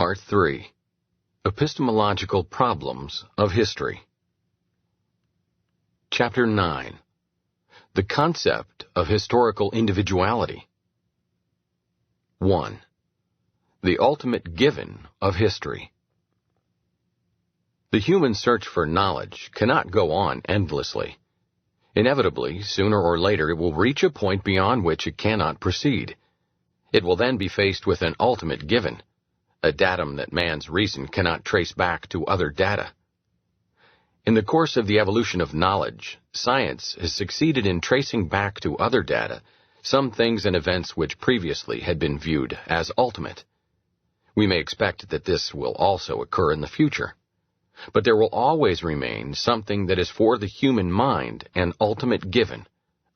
Part 3. Epistemological Problems of History. Chapter 9. The Concept of Historical Individuality. 1. The Ultimate Given of History. The human search for knowledge cannot go on endlessly. Inevitably, sooner or later, it will reach a point beyond which it cannot proceed. It will then be faced with an ultimate given, a datum that man's reason cannot trace back to other data. In the course of the evolution of knowledge, science has succeeded in tracing back to other data some things and events which previously had been viewed as ultimate. We may expect that this will also occur in the future. But there will always remain something that is for the human mind an ultimate given,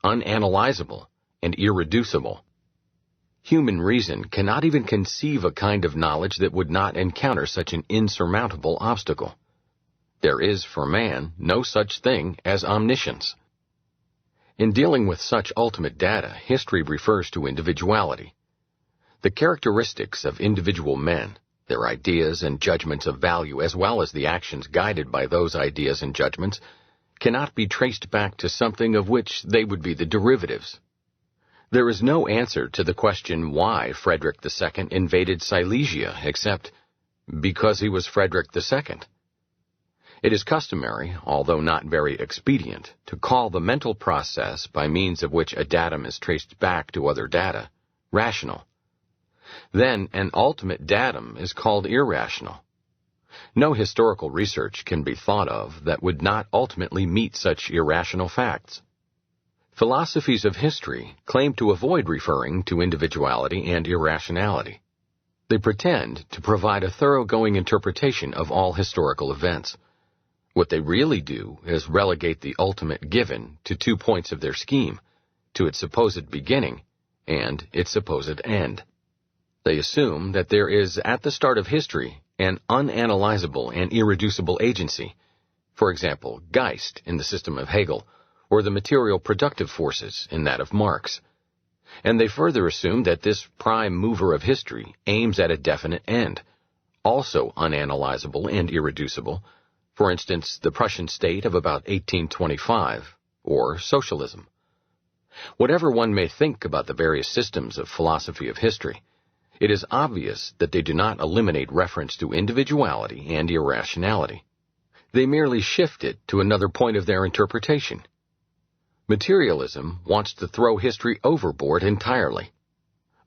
unanalyzable, and irreducible. Human reason cannot even conceive a kind of knowledge that would not encounter such an insurmountable obstacle. There is, for man, no such thing as omniscience. In dealing with such ultimate data, history refers to individuality. The characteristics of individual men, their ideas and judgments of value as well as the actions guided by those ideas and judgments, cannot be traced back to something of which they would be the derivatives. There is no answer to the question why Frederick II invaded Silesia except because he was Frederick II. It is customary, although not very expedient, to call the mental process by means of which a datum is traced back to other data rational. Then an ultimate datum is called irrational. No historical research can be thought of that would not ultimately meet such irrational facts. Philosophies of history claim to avoid referring to individuality and irrationality. They pretend to provide a thoroughgoing interpretation of all historical events. What they really do is relegate the ultimate given to 2 points of their scheme, to its supposed beginning and its supposed end. They assume that there is, at the start of history, an unanalyzable and irreducible agency, for example, Geist in the system of Hegel, or the material productive forces in that of Marx. And they further assume that this prime mover of history aims at a definite end, also unanalyzable and irreducible, for instance, the Prussian state of about 1825, or socialism. Whatever one may think about the various systems of philosophy of history, it is obvious that they do not eliminate reference to individuality and irrationality. They merely shift it to another point of their interpretation. Materialism wants to throw history overboard entirely.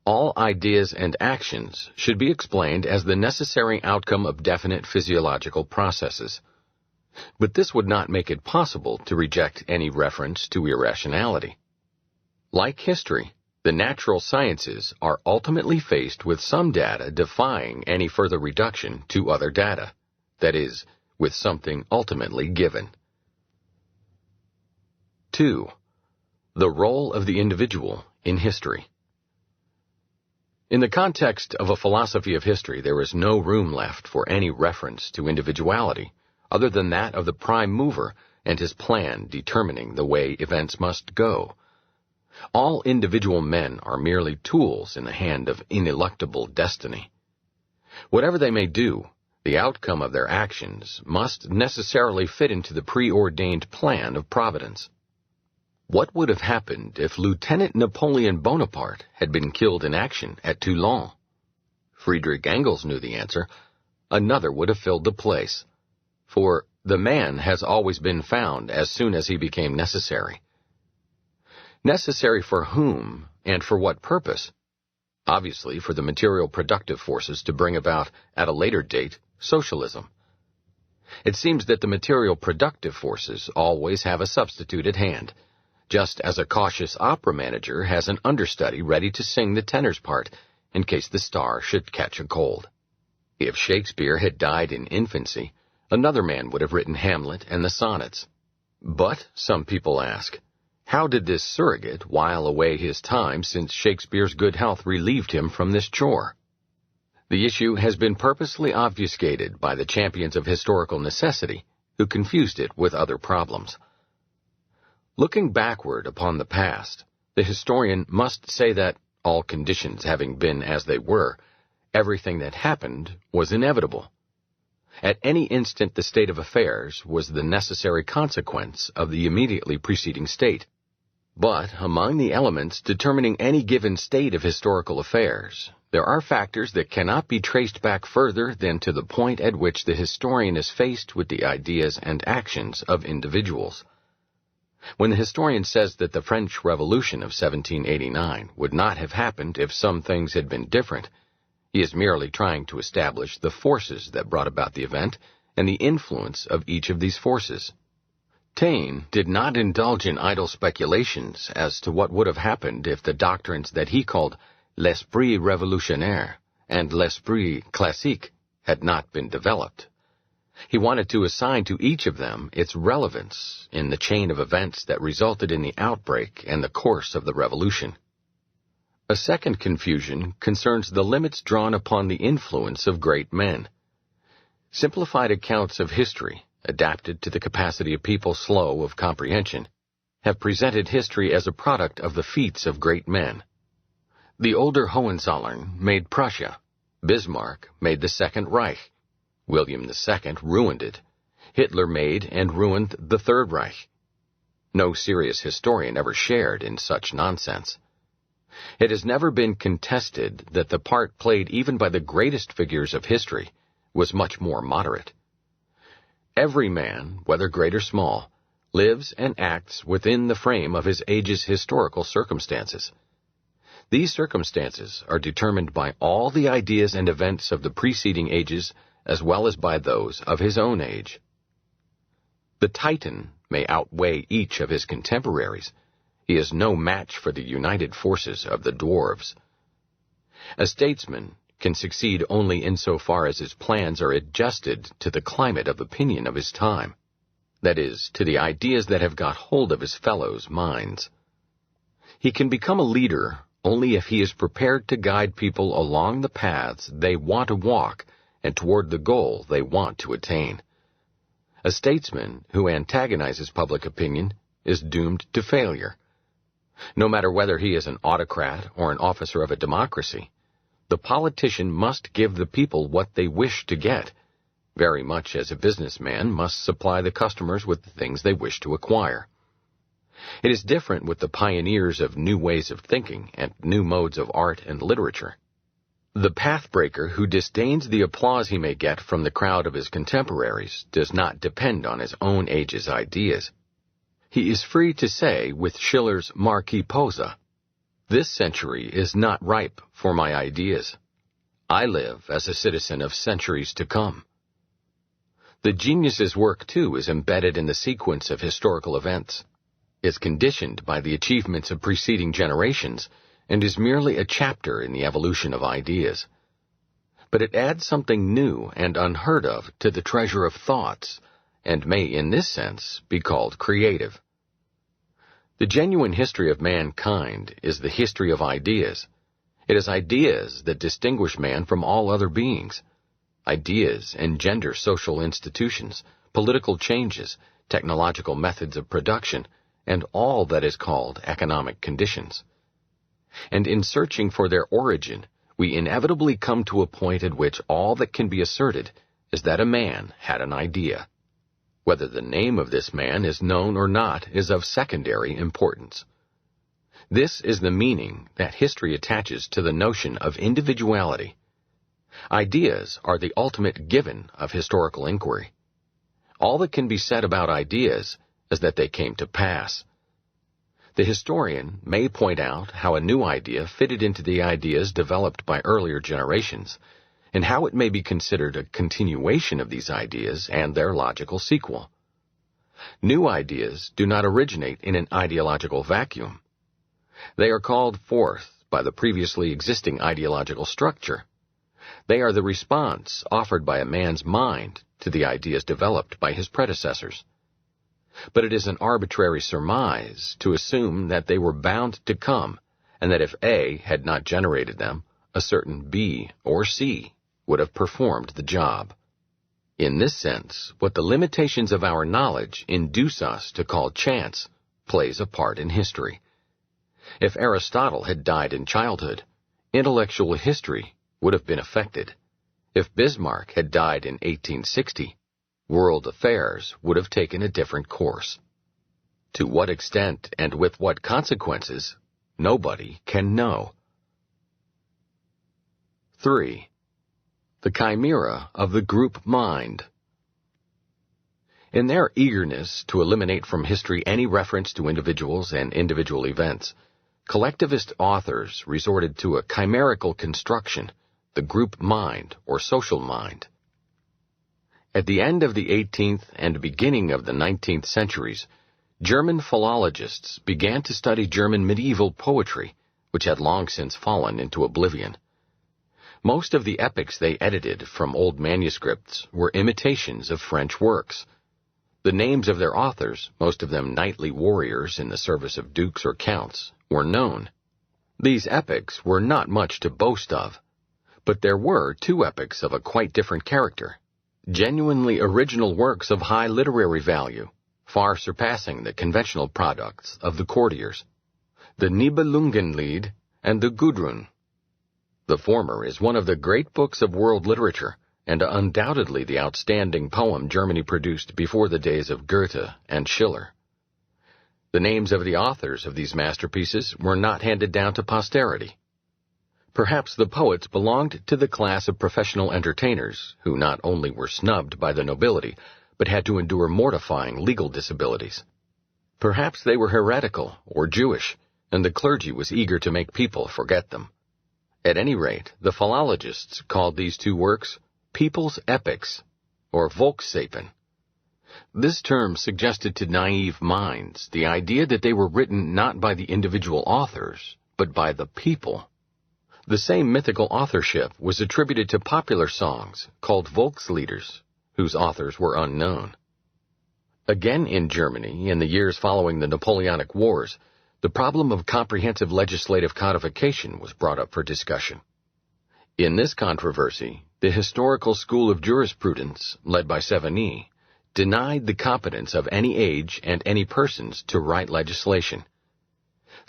All ideas and actions should be explained as the necessary outcome of definite physiological processes. But this would not make it possible to reject any reference to irrationality. Like history, the natural sciences are ultimately faced with some data defying any further reduction to other data, that is, with something ultimately given. 2. The role of the individual in history. In the context of a philosophy of history, there is no room left for any reference to individuality, other than that of the prime mover and his plan determining the way events must go. All individual men are merely tools in the hand of ineluctable destiny. Whatever they may do, the outcome of their actions must necessarily fit into the preordained plan of Providence. What would have happened if Lieutenant Napoleon Bonaparte had been killed in action at Toulon? Friedrich Engels knew the answer. Another would have filled the place. For the man has always been found as soon as he became necessary. Necessary for whom and for what purpose? Obviously for the material productive forces to bring about, at a later date, socialism. It seems that the material productive forces always have a substitute at hand, just as a cautious opera manager has an understudy ready to sing the tenor's part in case the star should catch a cold. If Shakespeare had died in infancy, another man would have written Hamlet and the sonnets. But, some people ask, how did this surrogate while away his time since Shakespeare's good health relieved him from this chore? The issue has been purposely obfuscated by the champions of historical necessity, who confused it with other problems. Looking backward upon the past, the historian must say that, all conditions having been as they were, Everything that happened was inevitable. At any instant, the state of affairs was the necessary consequence of the immediately preceding state. But among the elements determining any given state of historical affairs, there are factors that cannot be traced back further than to the point at which the historian is faced with the ideas and actions of individuals. When the historian says that the French Revolution of 1789 would not have happened if some things had been different, he is merely trying to establish the forces that brought about the event and the influence of each of these forces. Taine did not indulge in idle speculations as to what would have happened if the doctrines that he called l'esprit révolutionnaire and l'esprit classique had not been developed. He wanted to assign to each of them its relevance in the chain of events that resulted in the outbreak and the course of the revolution. A second confusion concerns the limits drawn upon the influence of great men. Simplified accounts of history, adapted to the capacity of people slow of comprehension, have presented history as a product of the feats of great men. The older Hohenzollern made Prussia. Bismarck made the Second Reich. William II ruined it. Hitler made and ruined the Third Reich. No serious historian ever shared in such nonsense. It has never been contested that the part played even by the greatest figures of history was much more moderate. Every man, whether great or small, lives and acts within the frame of his age's historical circumstances. These circumstances are determined by all the ideas and events of the preceding ages as well as by those of his own age. The Titan may outweigh each of his contemporaries. He is no match for the united forces of the dwarves. A statesman can succeed only insofar as his plans are adjusted to the climate of opinion of his time, that is, to the ideas that have got hold of his fellows' minds. He can become a leader only if he is prepared to guide people along the paths they want to walk and toward the goal they want to attain. A statesman who antagonizes public opinion is doomed to failure. No matter whether he is an autocrat or an officer of a democracy, the politician must give the people what they wish to get, very much as a businessman must supply the customers with the things they wish to acquire. It is different with the pioneers of new ways of thinking and new modes of art and literature. The pathbreaker who disdains the applause he may get from the crowd of his contemporaries does not depend on his own age's ideas. He is free to say with Schiller's Marquis Posa, "This century is not ripe for my ideas. I live as a citizen of centuries to come." The genius's work, too, is embedded in the sequence of historical events, is conditioned by the achievements of preceding generations, and is merely a chapter in the evolution of ideas. But it adds something new and unheard of to the treasure of thoughts, and may in this sense be called creative. The genuine history of mankind is the history of ideas. It is ideas that distinguish man from all other beings. Ideas engender social institutions, political changes, technological methods of production, and all that is called economic conditions. And in searching for their origin, we inevitably come to a point at which all that can be asserted is that a man had an idea. Whether the name of this man is known or not is of secondary importance. This is the meaning that history attaches to the notion of individuality. Ideas are the ultimate given of historical inquiry. All that can be said about ideas is that they came to pass. The historian may point out how a new idea fitted into the ideas developed by earlier generations, and how it may be considered a continuation of these ideas and their logical sequel. New ideas do not originate in an ideological vacuum. They are called forth by the previously existing ideological structure. They are the response offered by a man's mind to the ideas developed by his predecessors. But it is an arbitrary surmise to assume that they were bound to come, and that if A had not generated them, a certain B or C would have performed the job. In this sense, what the limitations of our knowledge induce us to call chance plays a part in history. If Aristotle had died in childhood, intellectual history would have been affected. If Bismarck had died in 1860, world affairs would have taken a different course. To what extent and with what consequences, nobody can know. 3. The chimera of the group mind. In their eagerness to eliminate from history any reference to individuals and individual events, collectivist authors resorted to a chimerical construction, the group mind or social mind. At the end of the 18th and beginning of the 19th centuries, German philologists began to study German medieval poetry, which had long since fallen into oblivion. Most of the epics they edited from old manuscripts were imitations of French works. The names of their authors, most of them knightly warriors in the service of dukes or counts, were known. These epics were not much to boast of, but there were two epics of a quite different character, genuinely original works of high literary value, far surpassing the conventional products of the courtiers, the Nibelungenlied and the Gudrun. The former is one of the great books of world literature, and undoubtedly the outstanding poem Germany produced before the days of Goethe and Schiller. The names of the authors of these masterpieces were not handed down to posterity. Perhaps the poets belonged to the class of professional entertainers who not only were snubbed by the nobility, but had to endure mortifying legal disabilities. Perhaps they were heretical or Jewish, and the clergy was eager to make people forget them. At any rate, the philologists called these two works people's epics, or Volkssapen. This term suggested to naive minds the idea that they were written not by the individual authors, but by the people. The same mythical authorship was attributed to popular songs called Volkslieders, whose authors were unknown. Again in Germany, in the years following the Napoleonic Wars, the problem of comprehensive legislative codification was brought up for discussion. In this controversy, the historical school of jurisprudence, led by Savigny, denied the competence of any age and any persons to write legislation.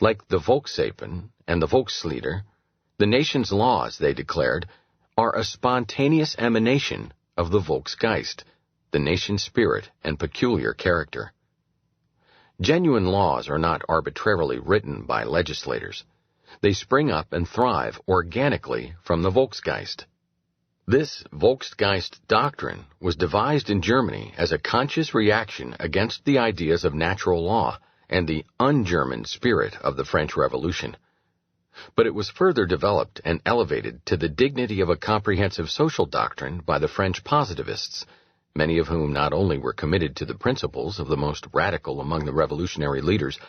Like the Volkssapen and the Volkslieder, the nation's laws, they declared, are a spontaneous emanation of the Volksgeist, the nation's spirit and peculiar character. Genuine laws are not arbitrarily written by legislators. They spring up and thrive organically from the Volksgeist. This Volksgeist doctrine was devised in Germany as a conscious reaction against the ideas of natural law and the un-German spirit of the French Revolution. But it was further developed and elevated to the dignity of a comprehensive social doctrine by the French positivists, many of whom not only were committed to the principles of the most radical among the revolutionary leaders,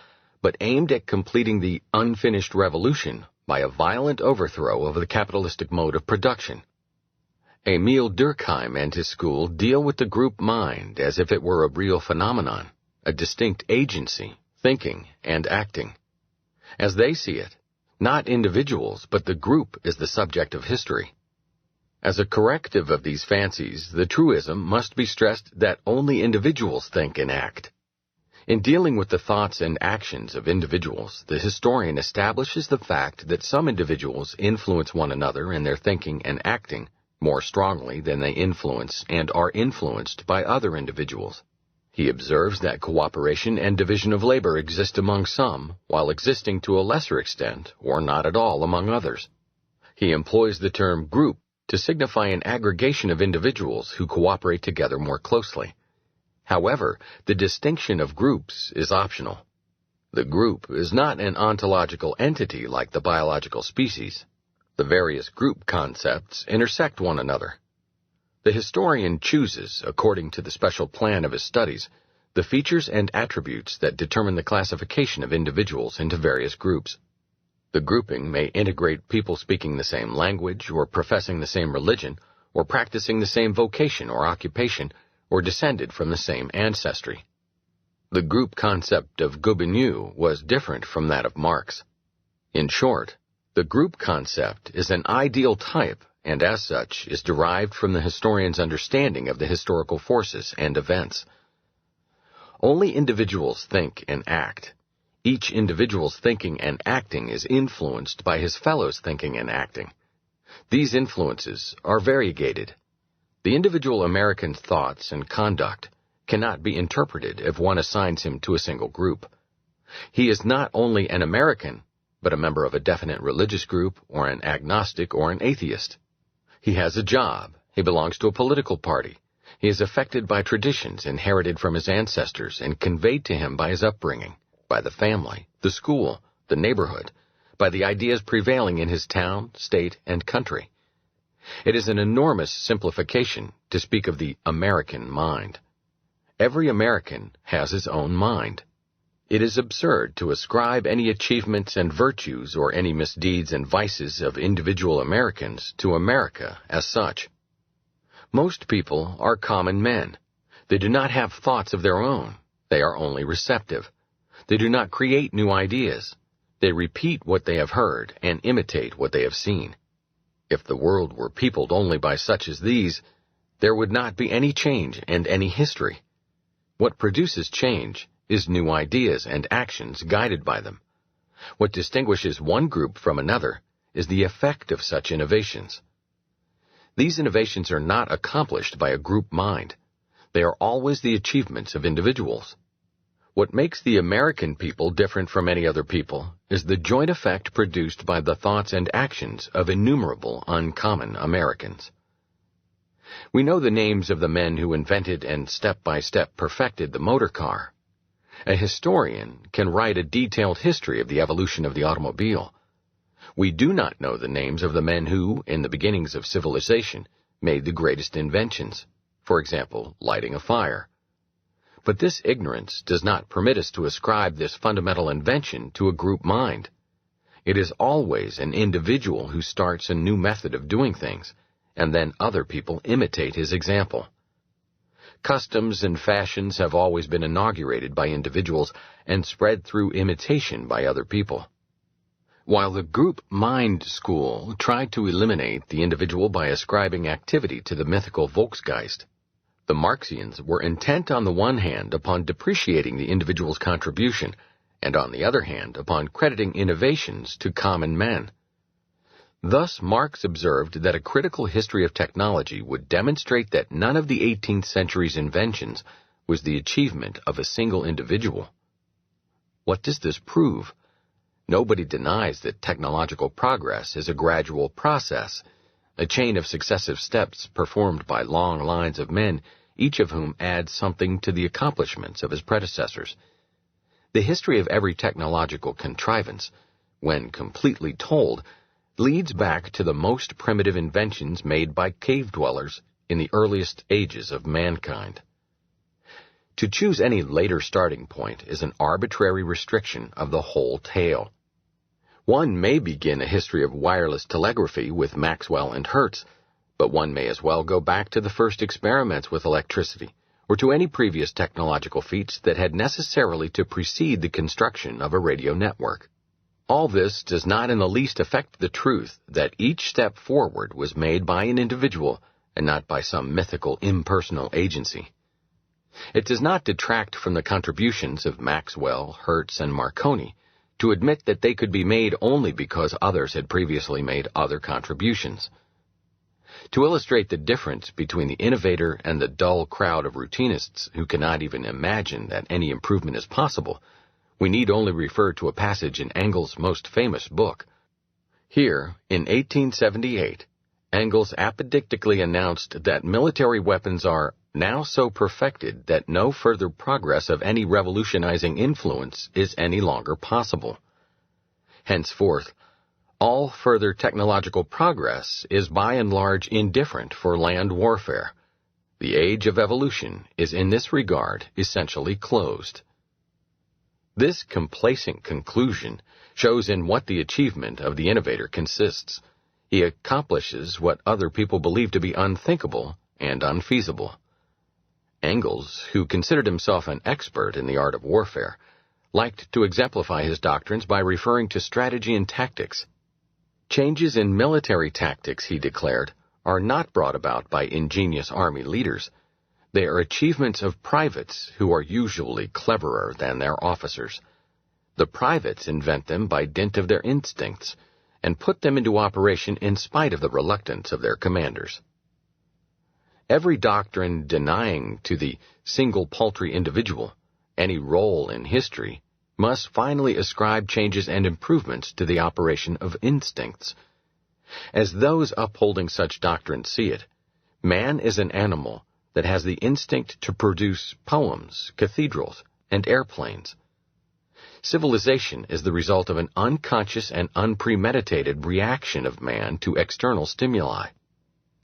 but aimed at completing the unfinished revolution by a violent overthrow of the capitalistic mode of production. Emil Durkheim and his school deal with the group mind as if it were a real phenomenon, a distinct agency, thinking and acting. As they see it, not individuals, but the group is the subject of history. As a corrective of these fancies, the truism must be stressed that only individuals think and act. In dealing with the thoughts and actions of individuals, the historian establishes the fact that some individuals influence one another in their thinking and acting more strongly than they influence and are influenced by other individuals. He observes that cooperation and division of labor exist among some, while existing to a lesser extent, or not at all, among others. He employs the term group to signify an aggregation of individuals who cooperate together more closely. However, the distinction of groups is optional. The group is not an ontological entity like the biological species. The various group concepts intersect one another. The historian chooses, according to the special plan of his studies, the features and attributes that determine the classification of individuals into various groups. The grouping may integrate people speaking the same language, or professing the same religion, or practicing the same vocation or occupation, or descended from the same ancestry. The group concept of Gobineau was different from that of Marx. In short, the group concept is an ideal type, and as such is derived from the historian's understanding of the historical forces and events. Only individuals think and act. Each individual's thinking and acting is influenced by his fellow's thinking and acting. These influences are variegated. The individual American's thoughts and conduct cannot be interpreted if one assigns him to a single group. He is not only an American, but a member of a definite religious group, or an agnostic, or an atheist. He has a job. He belongs to a political party. He is affected by traditions inherited from his ancestors and conveyed to him by his upbringing, by the family, the school, the neighborhood, by the ideas prevailing in his town, state, and country. It is an enormous simplification to speak of the American mind. Every American has his own mind. It is absurd to ascribe any achievements and virtues or any misdeeds and vices of individual Americans to America as such. Most people are common men. They do not have thoughts of their own. They are only receptive. They do not create new ideas. They repeat what they have heard and imitate what they have seen. If the world were peopled only by such as these, there would not be any change and any history. What produces change is new ideas and actions guided by them. What distinguishes one group from another is the effect of such innovations. These innovations are not accomplished by a group mind. They are always the achievements of individuals. What makes the American people different from any other people is the joint effect produced by the thoughts and actions of innumerable uncommon Americans. We know the names of the men who invented and step-by-step perfected the motor car. A historian can write a detailed history of the evolution of the automobile. We do not know the names of the men who, in the beginnings of civilization, made the greatest inventions, for example, lighting a fire. But this ignorance does not permit us to ascribe this fundamental invention to a group mind. It is always an individual who starts a new method of doing things, and then other people imitate his example. Customs and fashions have always been inaugurated by individuals and spread through imitation by other people. While the group mind school tried to eliminate the individual by ascribing activity to the mythical Volksgeist, the Marxians were intent on the one hand upon depreciating the individual's contribution, and on the other hand upon crediting innovations to common men. Thus Marx observed that a critical history of technology would demonstrate that none of the 18th century's inventions was the achievement of a single individual. What does this prove? Nobody denies that technological progress is a gradual process, a chain of successive steps performed by long lines of men, each of whom adds something to the accomplishments of his predecessors. The history of every technological contrivance, when completely told, leads back to the most primitive inventions made by cave dwellers in the earliest ages of mankind. To choose any later starting point is an arbitrary restriction of the whole tale. One may begin a history of wireless telegraphy with Maxwell and Hertz, but one may as well go back to the first experiments with electricity, or to any previous technological feats that had necessarily to precede the construction of a radio network. All this does not in the least affect the truth that each step forward was made by an individual and not by some mythical impersonal agency. It does not detract from the contributions of Maxwell, Hertz, and Marconi to admit that they could be made only because others had previously made other contributions. To illustrate the difference between the innovator and the dull crowd of routinists who cannot even imagine that any improvement is possible, we need only refer to a passage in Engels' most famous book. Here, in 1878, Engels apodictically announced that military weapons are now so perfected that no further progress of any revolutionizing influence is any longer possible. Henceforth, all further technological progress is by and large indifferent for land warfare. The age of evolution is in this regard essentially closed. This complacent conclusion shows in what the achievement of the innovator consists. He accomplishes what other people believe to be unthinkable and unfeasible. Engels, who considered himself an expert in the art of warfare, liked to exemplify his doctrines by referring to strategy and tactics. Changes in military tactics, he declared, are not brought about by ingenious army leaders. They are achievements of privates who are usually cleverer than their officers. The privates invent them by dint of their instincts, and put them into operation in spite of the reluctance of their commanders. Every doctrine denying to the single paltry individual any role in history must finally ascribe changes and improvements to the operation of instincts. As those upholding such doctrines see it, man is an animal that has the instinct to produce poems, cathedrals, and airplanes. Civilization is the result of an unconscious and unpremeditated reaction of man to external stimuli.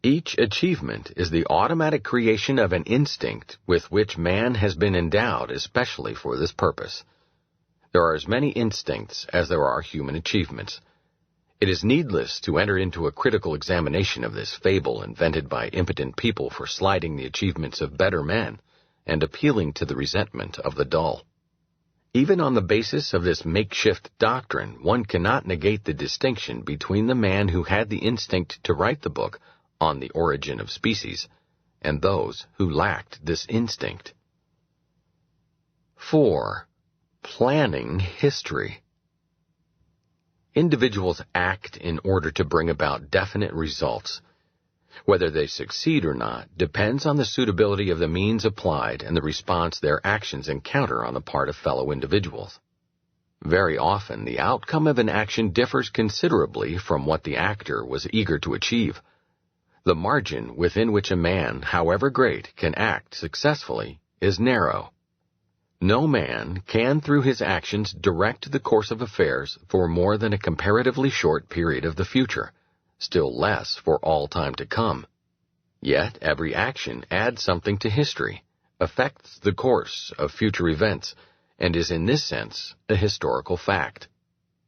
Each achievement is the automatic creation of an instinct with which man has been endowed especially for this purpose. There are as many instincts as there are human achievements. It is needless to enter into a critical examination of this fable invented by impotent people for slighting the achievements of better men and appealing to the resentment of the dull. Even on the basis of this makeshift doctrine, one cannot negate the distinction between the man who had the instinct to write the book on the origin of species and those who lacked this instinct. 4. Planning history. Individuals act in order to bring about definite results. Whether they succeed or not depends on the suitability of the means applied and the response their actions encounter on the part of fellow individuals. Very often, the outcome of an action differs considerably from what the actor was eager to achieve. The margin within which a man, however great, can act successfully is narrow. No man can through his actions direct the course of affairs for more than a comparatively short period of the future, still less for all time to come. Yet every action adds something to history, affects the course of future events, and is in this sense a historical fact.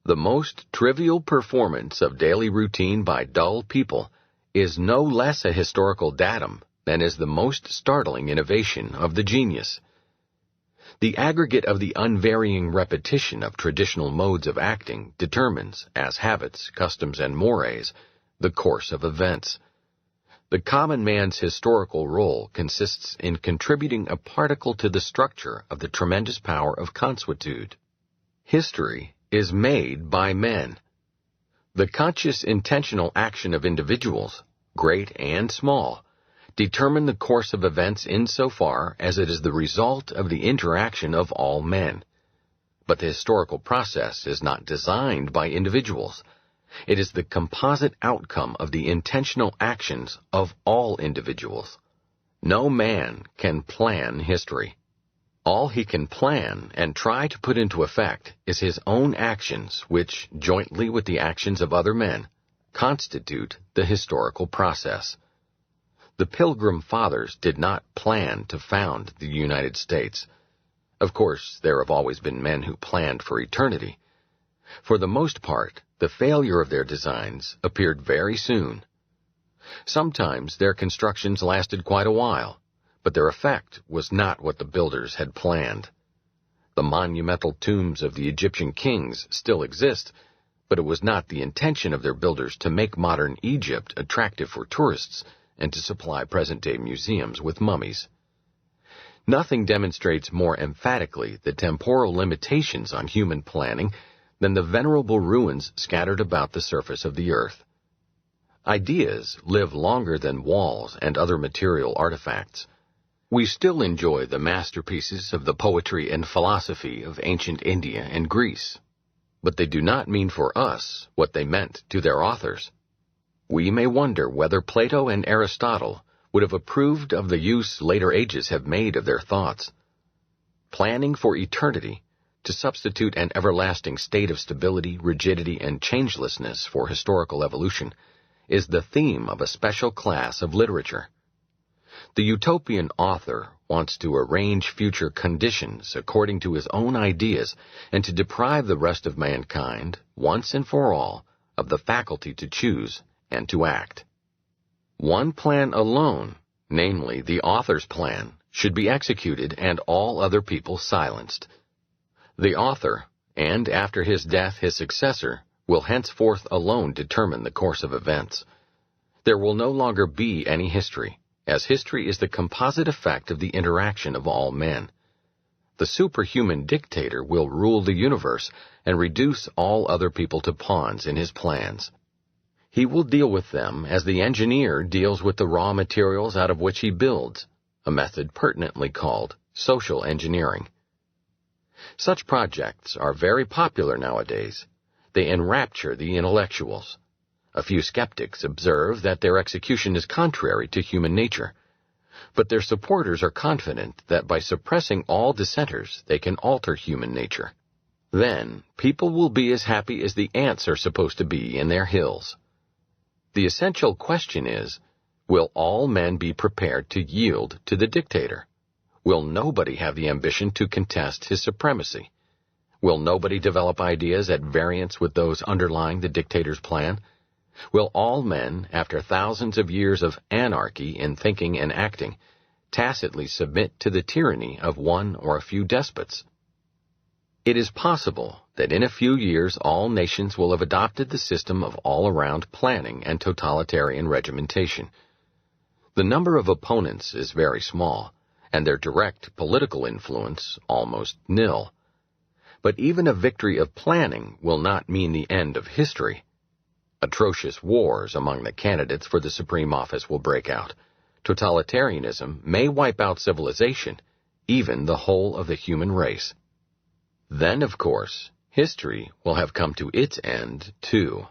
The most trivial performance of daily routine by dull people is no less a historical datum than is the most startling innovation of the genius. The aggregate of the unvarying repetition of traditional modes of acting determines, as habits, customs, and mores, the course of events. The common man's historical role consists in contributing a particle to the structure of the tremendous power of consuetude. History is made by men. The conscious intentional action of individuals, great and small, determine the course of events insofar as it is the result of the interaction of all men. But the historical process is not designed by individuals. It is the composite outcome of the intentional actions of all individuals. No man can plan history. All he can plan and try to put into effect is his own actions which, jointly with the actions of other men, constitute the historical process. The Pilgrim Fathers did not plan to found the United States. Of course, there have always been men who planned for eternity. For the most part, the failure of their designs appeared very soon. Sometimes their constructions lasted quite a while, but their effect was not what the builders had planned. The monumental tombs of the Egyptian kings still exist, but it was not the intention of their builders to make modern Egypt attractive for tourists and to supply present-day museums with mummies. Nothing demonstrates more emphatically the temporal limitations on human planning than the venerable ruins scattered about the surface of the earth. Ideas live longer than walls and other material artifacts. We still enjoy the masterpieces of the poetry and philosophy of ancient India and Greece, but they do not mean for us what they meant to their authors. We may wonder whether Plato and Aristotle would have approved of the use later ages have made of their thoughts. Planning for eternity, to substitute an everlasting state of stability, rigidity, and changelessness for historical evolution, is the theme of a special class of literature. The utopian author wants to arrange future conditions according to his own ideas and to deprive the rest of mankind, once and for all, of the faculty to choose and to act. One plan alone, namely the author's plan, should be executed and all other people silenced. The author, and after his death his successor, will henceforth alone determine the course of events. There will no longer be any history, as history is the composite effect of the interaction of all men. the superhuman dictator will rule the universe and reduce all other people to pawns in his plans. He will deal with them as the engineer deals with the raw materials out of which he builds, a method pertinently called social engineering. Such projects are very popular nowadays. They enrapture the intellectuals. A few skeptics observe that their execution is contrary to human nature, but their supporters are confident that by suppressing all dissenters they can alter human nature. Then, people will be as happy as the ants are supposed to be in their hills. The essential question is, will all men be prepared to yield to the dictator? Will nobody have the ambition to contest his supremacy? Will nobody develop ideas at variance with those underlying the dictator's plan? Will all men, after thousands of years of anarchy in thinking and acting, tacitly submit to the tyranny of one or a few despots? It is possible that in a few years all nations will have adopted the system of all-around planning and totalitarian regimentation. The number of opponents is very small, and their direct political influence almost nil. But even a victory of planning will not mean the end of history. Atrocious wars among the candidates for the supreme office will break out. Totalitarianism may wipe out civilization, even the whole of the human race. Then, of course, history will have come to its end, too.